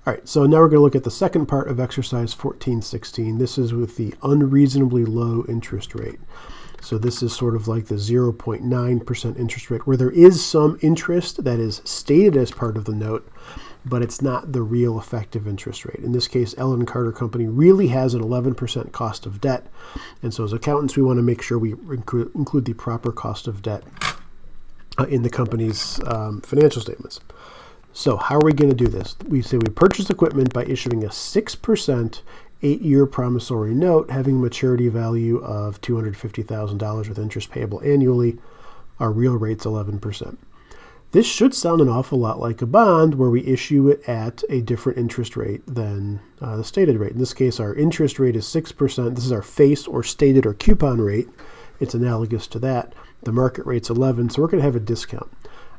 All right, so now we're going to look at the second part of exercise 1416. This is with the unreasonably low interest rate. So this is sort of like the 0.9% interest rate, where there is some interest that is stated as part of the note, but it's not the real effective interest rate. In this case, Ellen Carter Company really has an 11% cost of debt. And so as accountants, we want to make sure we include the proper cost of debt in the company's financial statements. So how are we going to do this? We say we purchase equipment by issuing a 6% 8-year promissory note having a maturity value of $250,000 with interest payable annually. Our real rate's 11%. This should sound an awful lot like a bond where we issue it at a different interest rate than the stated rate. In this case, our interest rate is 6%. This is our face or stated or coupon rate. It's analogous to that. The market rate's 11, so we're going to have a discount.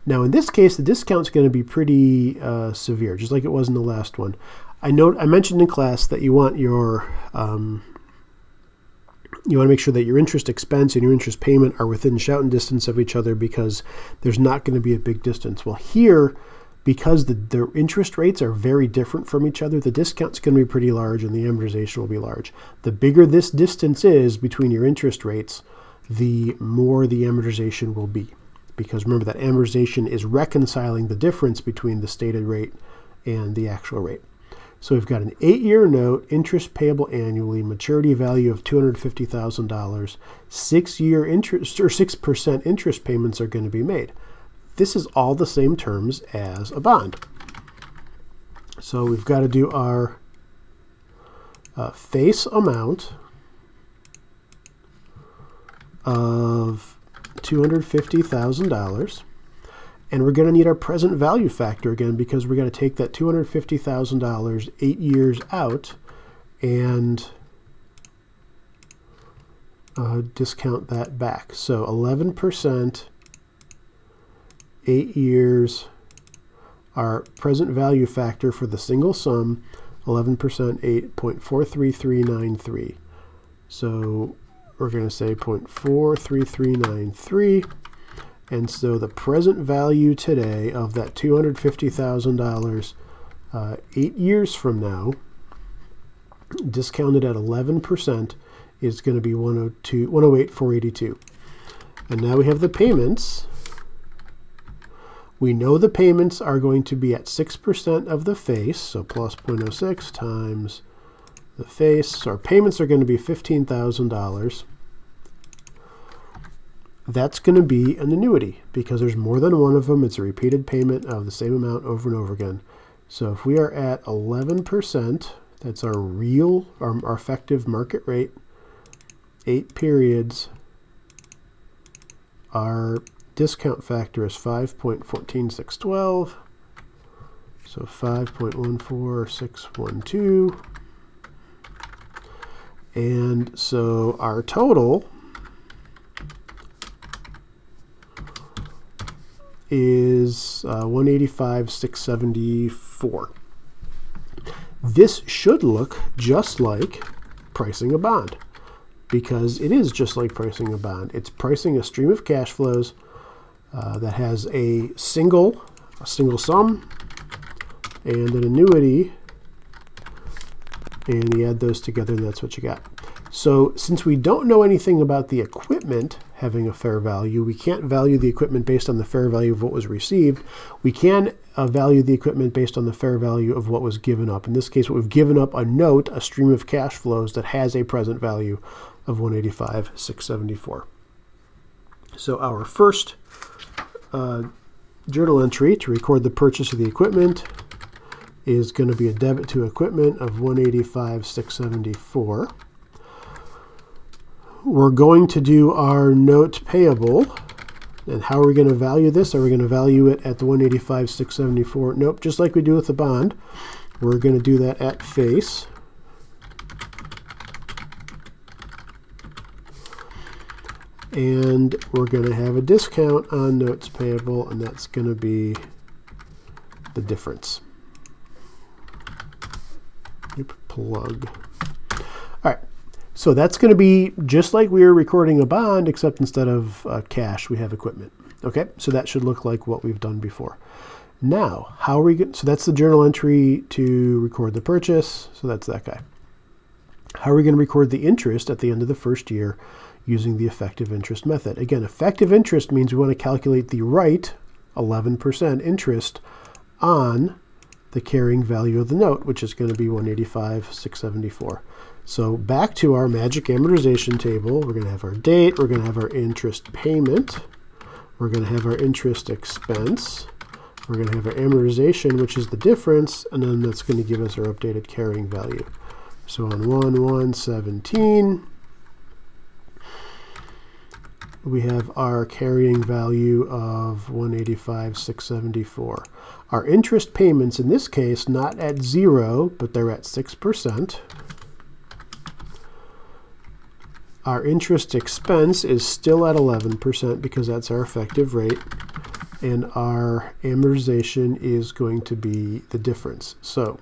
Now, in this case, the discount's going to be pretty severe, just like it was in the last one. I mentioned in class that you want your you want to make sure that your interest expense and your interest payment are within shouting distance of each other because there's not going to be a big distance. Well, here, because the interest rates are very different from each other, the discount's going to be pretty large and the amortization will be large. The bigger this distance is between your interest rates, the more the amortization will be. Because remember that amortization is reconciling the difference between the stated rate and the actual rate. So we've got an 8-year note, interest payable annually, maturity value of $250,000, 6-year interest or 6% interest payments are going to be made. This is all the same terms as a bond. So we've got to do our face amount of $250,000. And we're going to need our present value factor again because we're going to take that $250,000 8 years out and discount that back. So 11%, 8 years, our present value factor for the single sum, 11%, 8.43393. So we're going to say 0.43393. And so the present value today of that $250,000 8 years from now, discounted at 11%, is going to be 108,482. And now we have the payments. We know the payments are going to be at 6% of the face, so plus 0.06 times the face. So our payments are going to be $15,000. That's going to be an annuity because there's more than one of them. It's a repeated payment of the same amount over and over again. So if we are at 11%, that's our real, our effective market rate, 8 periods, our discount factor is 5.14612, so 5.14612, and so our total is 185,674. This should look just like pricing a bond because it is just like pricing a bond. It's pricing a stream of cash flows that has a single sum and an annuity, and you add those together and that's what you got. So since we don't know anything about the equipment having a fair value, we can't value the equipment based on the fair value of what was received. We can value the equipment based on the fair value of what was given up. In this case, what we've given up a note, a stream of cash flows that has a present value of 185,674. So our first journal entry to record the purchase of the equipment is going to be a debit to equipment of 185,674. We're going to do our note payable. And how are we going to value this? Are we going to value it at the 185,674? Nope, just like we do with the bond. We're going to do that at face. And we're going to have a discount on notes payable, and that's going to be the difference. Plug. All right. So that's going to be just like we were recording a bond, except instead of cash, we have equipment. Okay, so that should look like what we've done before. Now, how are we going? So that's the journal entry to record the purchase. So that's that guy. How are we going to record the interest at the end of the first year using the effective interest method? Again, effective interest means we want to calculate the right 11% interest on the carrying value of the note, which is going to be $185,674. So back to our magic amortization table. We're going to have our date. We're going to have our interest payment. We're going to have our interest expense. We're going to have our amortization, which is the difference, and then that's going to give us our updated carrying value. So on 1/1/17, we have our carrying value of $185,674. Our interest payments, in this case, not at 0, but they're at 6%. Our interest expense is still at 11% because that's our effective rate. And our amortization is going to be the difference. So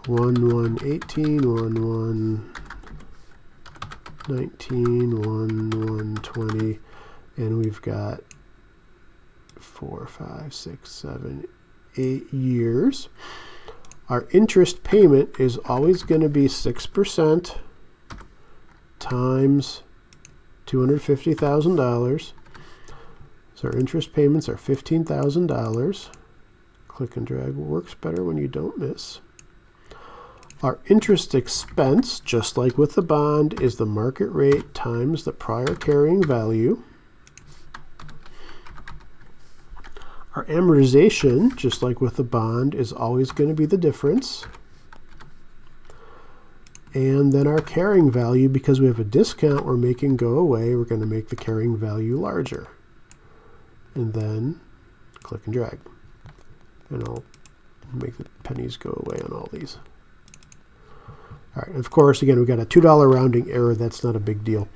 1/1/18, 1/1/19, 1/1/20, and we've got 4, 5, 6, 7, 8 years. Our interest payment is always going to be 6% times $250,000. So our interest payments are $15,000. Click and drag works better when you don't miss. Our interest expense, just like with the bond, is the market rate times the prior carrying value. Our amortization, just like with the bond, is always going to be the difference. And then our carrying value, because we have a discount we're making go away, we're going to make the carrying value larger. And then click and drag. And I'll make the pennies go away on all these. All right, of course, again, we've got a $2 rounding error. That's not a big deal.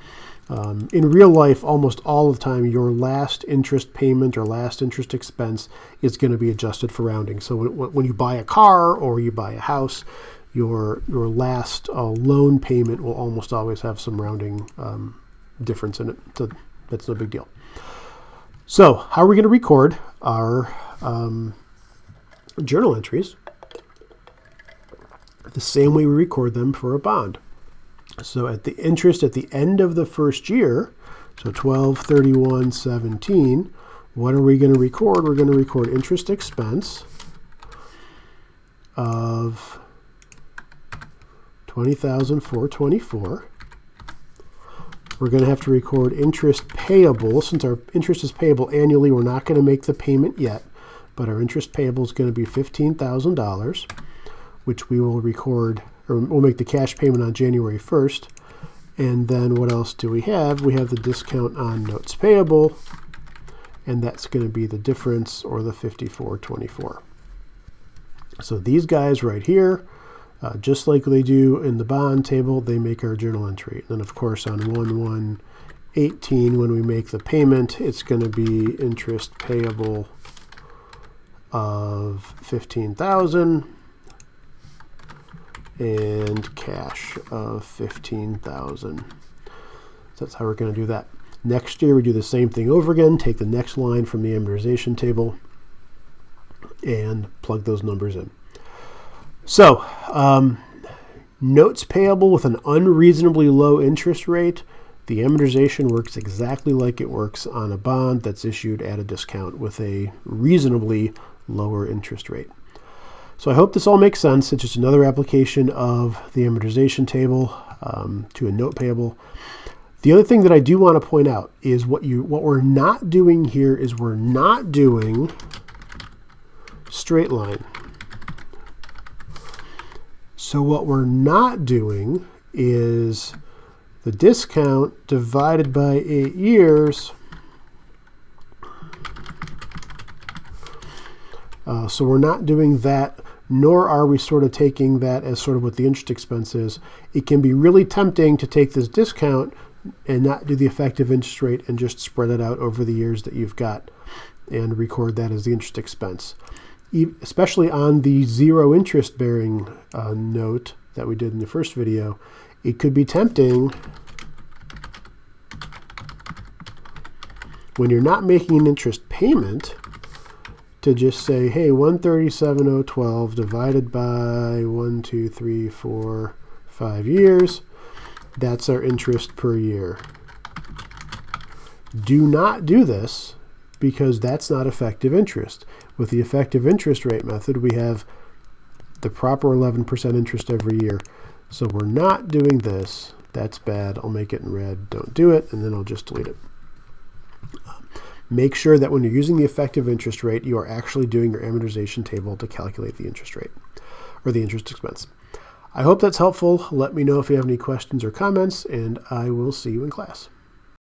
In real life, almost all the time, your last interest payment or last interest expense is going to be adjusted for rounding. So when you buy a car or you buy a house, your last loan payment will almost always have some rounding difference in it. So that's no big deal. So how are we going to record our journal entries? The same way we record them for a bond. So at the interest at the end of the first year, so 12/31/17, what are we going to record? We're going to record interest expense of $20,424. We're going to have to record interest payable. Since our interest is payable annually, we're not going to make the payment yet, but our interest payable is going to be $15,000, which we will record, or we'll make the cash payment on January 1st. And then what else do we have? We have the discount on notes payable, and that's going to be the difference, or the $54.24. So these guys right here, just like they do in the bond table, they make our journal entry. And then, of course, on 1/1/18, when we make the payment, it's going to be interest payable of $15,000 and cash of $15,000. So that's how we're going to do that. Next year, we do the same thing over again. Take the next line from the amortization table and plug those numbers in. So, notes payable with an unreasonably low interest rate, the amortization works exactly like it works on a bond that's issued at a discount with a reasonably lower interest rate. So I hope this all makes sense. It's just another application of the amortization table to a note payable. The other thing that I do want to point out is what we're not doing here is we're not doing straight line. So what we're not doing is the discount divided by 8 years. So we're not doing that, nor are we sort of taking that as sort of what the interest expense is. It can be really tempting to take this discount and not do the effective interest rate and just spread it out over the years that you've got and record that as the interest expense. Especially on the zero interest bearing note that we did in the first video, it could be tempting when you're not making an interest payment to just say, hey, 137,012 divided by 1, 2, 3, 4, 5 years, that's our interest per year. Do not do this because that's not effective interest. With the effective interest rate method, we have the proper 11% interest every year. So we're not doing this. That's bad. I'll make it in red. Don't do it, and then I'll just delete it. Make sure that when you're using the effective interest rate, you are actually doing your amortization table to calculate the interest rate or the interest expense. I hope that's helpful. Let me know if you have any questions or comments, and I will see you in class.